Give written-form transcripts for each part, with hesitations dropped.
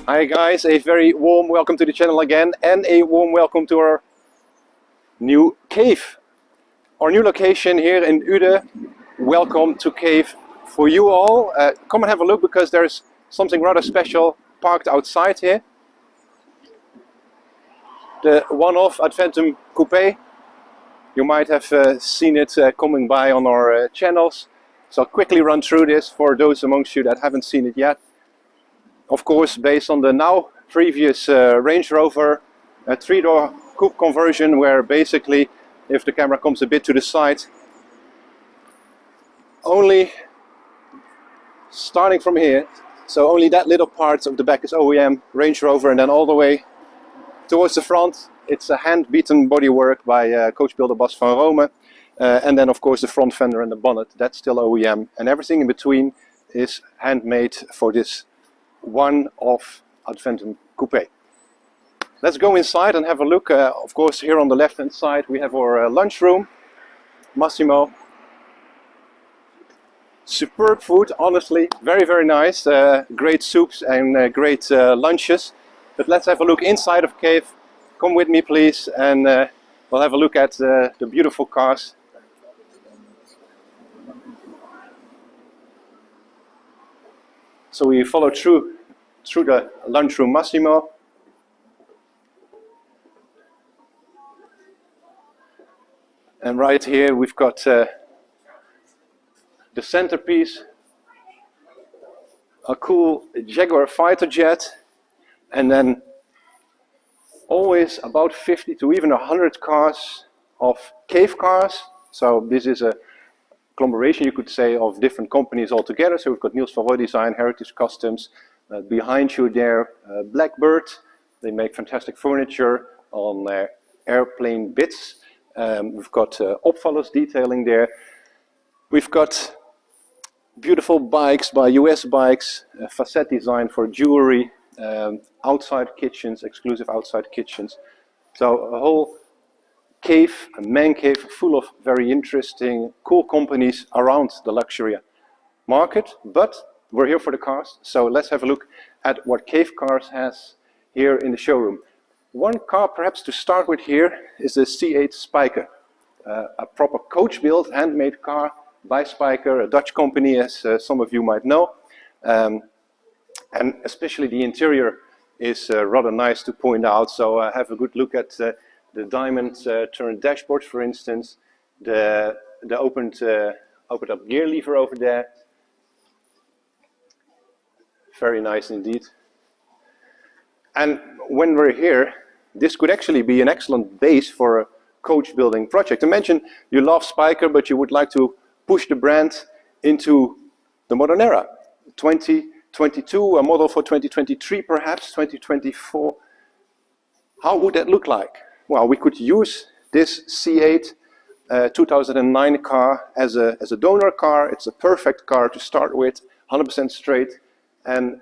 Hi guys, a very warm welcome to the channel again and a warm welcome to our new Kaeve. Our new location here in Uden. Welcome to Kaeve for you all. Come and have a look because there's something rather special parked outside here. The one-off Adventum Coupe. You might have seen it coming by on our channels. So I'll quickly run through this for those amongst you that haven't seen it yet. Of course, based on the now previous Range Rover, a three-door coupe conversion where basically, if the camera comes a bit to the side, only starting from here, so only that little part of the back is OEM Range Rover, and then all the way towards the front, it's a hand-beaten bodywork by coach builder Bas van Roij. And then of course the front fender and the bonnet, that's still OEM, and everything in between is handmade for this one-off Adventum Coupe. Let's go inside and have a look. Of course, here on the left hand side we have our lunchroom. Massimo. Superb food, honestly, very nice. Great soups and great lunches. But let's have a look inside of Kaeve. Come with me please, and we'll have a look at the beautiful cars. So we follow through the lunchroom Massimo. And right here we've got the centerpiece, a cool Jaguar fighter jet, and then always about 50 to even 100 cars of Kaeve cars. So this is a conglomeration, you could say, of different companies all together. So we've got Niels van Roij Design, Heritage Customs, behind you there, Blackbird. They make fantastic furniture on airplane bits. We've got opvallers detailing there. We've got beautiful bikes by US Bikes, facette design for jewelry, outside kitchens, exclusive outside kitchens. So a whole Kaeve, a man cave full of very interesting, cool companies around the luxury market. But we're here for the cars, so let's have a look at what Kaeve Cars has here in the showroom. One car perhaps to start with here is the C8 Spyker, a proper coach built handmade car by Spyker, a Dutch company, as some of you might know. And especially the interior is rather nice to point out, so have a good look at the diamond turned dashboard, for instance, the opened up gear lever over there. Very nice indeed. And when we're here, this could actually be an excellent base for a coach building project. Imagine you love Spyker, but you would like to push the brand into the modern era. 2022, a model for 2023 perhaps, 2024. How would that look like? Well, we could use this C8 2009 car as a donor car. It's a perfect car to start with, 100% straight. And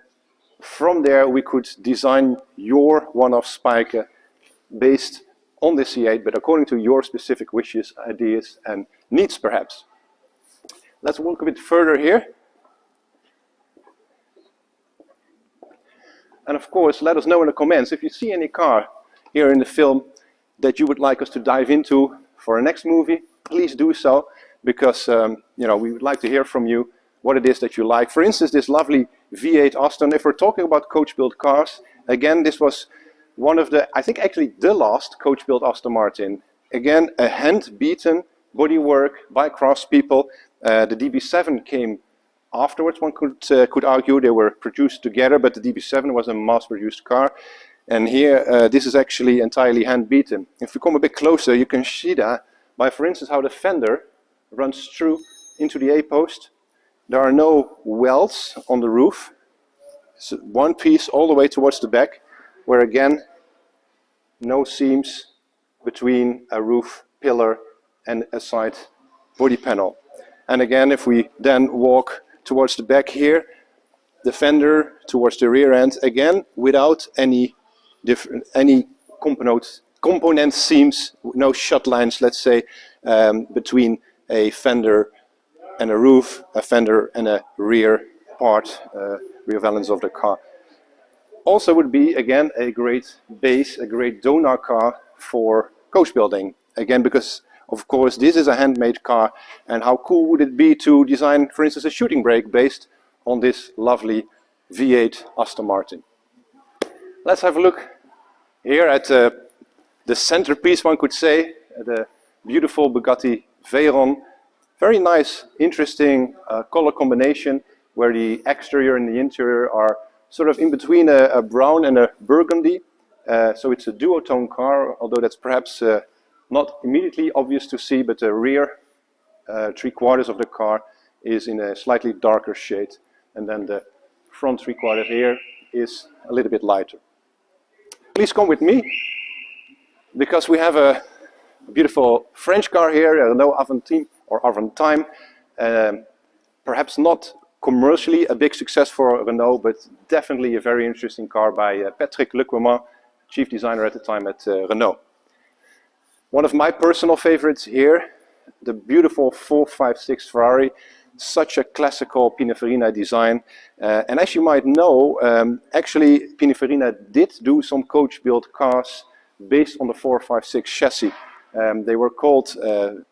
from there we could design your one-off Spyker based on the C8, but according to your specific wishes, ideas and needs perhaps. Let's walk a bit further here. And of course, let us know in the comments if you see any car here in the film that you would like us to dive into for our next movie. Please do so, because you know, we would like to hear from you what it is that you like. For instance, this lovely V8 Aston. If we're talking about coach built cars, again, this was one of the, I think actually the last coach built Aston Martin. Again, a hand beaten bodywork by craftspeople. The DB7 came afterwards, one could argue. They were produced together, but the DB7 was a mass-produced car. And here, this is actually entirely hand-beaten. If we come a bit closer, you can see that by, for instance, how the fender runs through into the A-post. There are no welds on the roof. It's one piece all the way towards the back, where again, no seams between a roof pillar and a side body panel. And again, if we then walk towards the back here, the fender towards the rear end, again, without any component seams, no shut lines, let's say, between a fender and a roof, a fender and a rear part, rear valance of the car. also would be, again, a great base, a great donor car for coach building. Again, because of course this is a handmade car, and how cool would it be to design, for instance, a shooting brake based on this lovely V8 Aston Martin. Let's have a look here at the centerpiece, one could say, the beautiful Bugatti Veyron. Very nice, interesting color combination, where the exterior and the interior are sort of in between a brown and a burgundy. So it's a duotone car, although that's perhaps not immediately obvious to see, but the rear 3/4 of the car is in a slightly darker shade, and then the front 3/4 here is a little bit lighter. Please come with me, because we have a beautiful French car here, a Renault Aventime or Aventime. Perhaps not commercially a big success for Renault, but definitely a very interesting car by Patrick Lequemant, chief designer at the time at Renault. One of my personal favorites here, the beautiful 456 Ferrari, such a classical Pininfarina design. And as you might know, actually Pininfarina did do some coach built cars based on the 456 chassis. They were called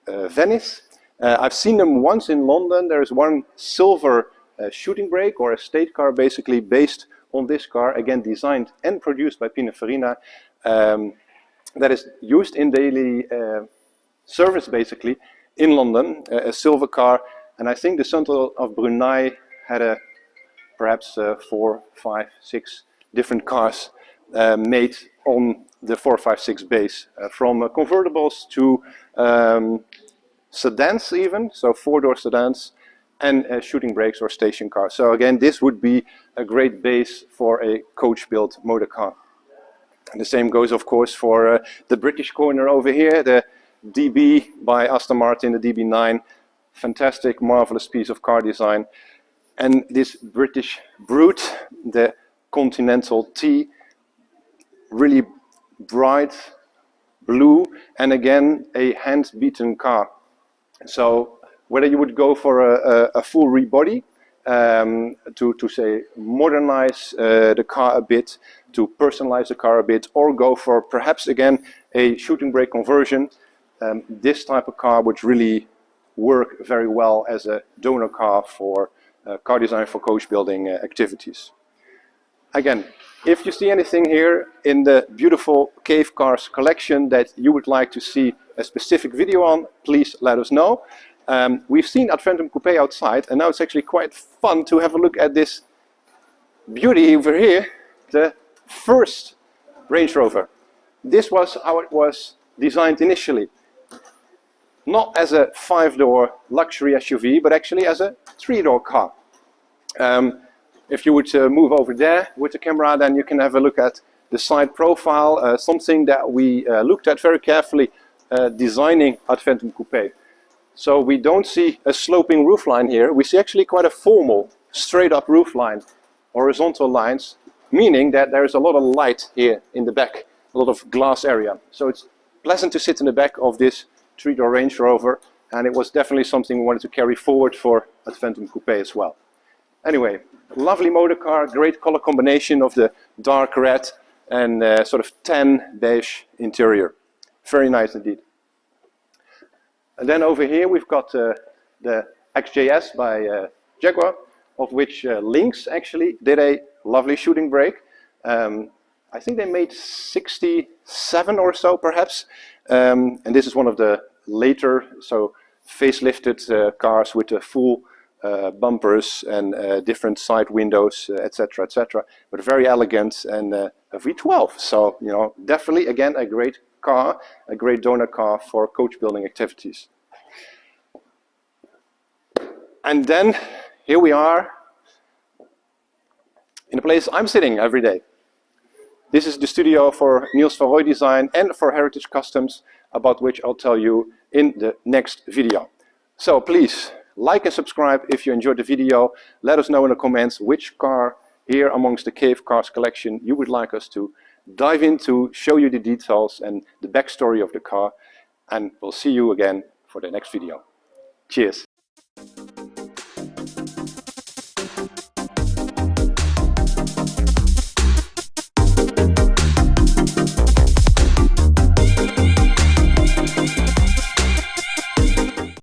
Venice. I've seen them once in London. There's one silver shooting brake, or a state car basically based on this car, again designed and produced by Pininfarina, that is used in daily service basically in London, a silver car. And I think the Central of Brunei had perhaps 4, 5, 6 different cars made on the 456 base, from convertibles to sedans even, so 4-door sedans, and shooting brakes or station cars. So again, this would be a great base for a coach-built motor car. And the same goes, of course, for the British corner over here, the DB by Aston Martin, the DB9. Fantastic, marvelous piece of car design. And this British brute, the Continental T, really bright blue, and again a hand-beaten car. So whether you would go for a full rebody to say modernize the car a bit, to personalize the car a bit, or go for perhaps again a shooting brake conversion, this type of car would really work very well as a donor car for car design for coach building activities. Again, if you see anything here in the beautiful Kaeve cars collection that you would like to see a specific video on, please let us know. We've seen Adventum Coupe outside, and now it's actually quite fun to have a look at this beauty over here, the first Range Rover. This was how it was designed initially. Not as a 5-door luxury SUV, but actually as a 3-door car. If you would move over there with the camera, then you can have a look at the side profile, something that we looked at very carefully designing Adventum Coupe. So we don't see a sloping roofline here, we see actually quite a formal, straight up roofline, horizontal lines, meaning that there is a lot of light here in the back, a lot of glass area. So it's pleasant to sit in the back of this 3-door Range Rover, and it was definitely something we wanted to carry forward for Adventum Coupe as well. Anyway, lovely motor car, great color combination of the dark red and sort of tan beige interior. Very nice indeed. And then over here we've got the XJS by Jaguar, of which Lynx actually did a lovely shooting brake. I think they made 67 or so perhaps, and this is one of the later, so facelifted cars with the full bumpers and different side windows, etc., etc. But very elegant, and a V12. So, you know, definitely again a great car, a great donor car for coach building activities. And then here we are in the place I'm sitting every day. This is the studio for Niels van Roij Design and for Heritage Customs, about which I'll tell you in the next video. So please like and subscribe if you enjoyed the video. Let us know in the comments which car here amongst the Kaeve cars collection you would like us to dive into, show you the details and the backstory of the car, and we'll see you again for the next video. Cheers!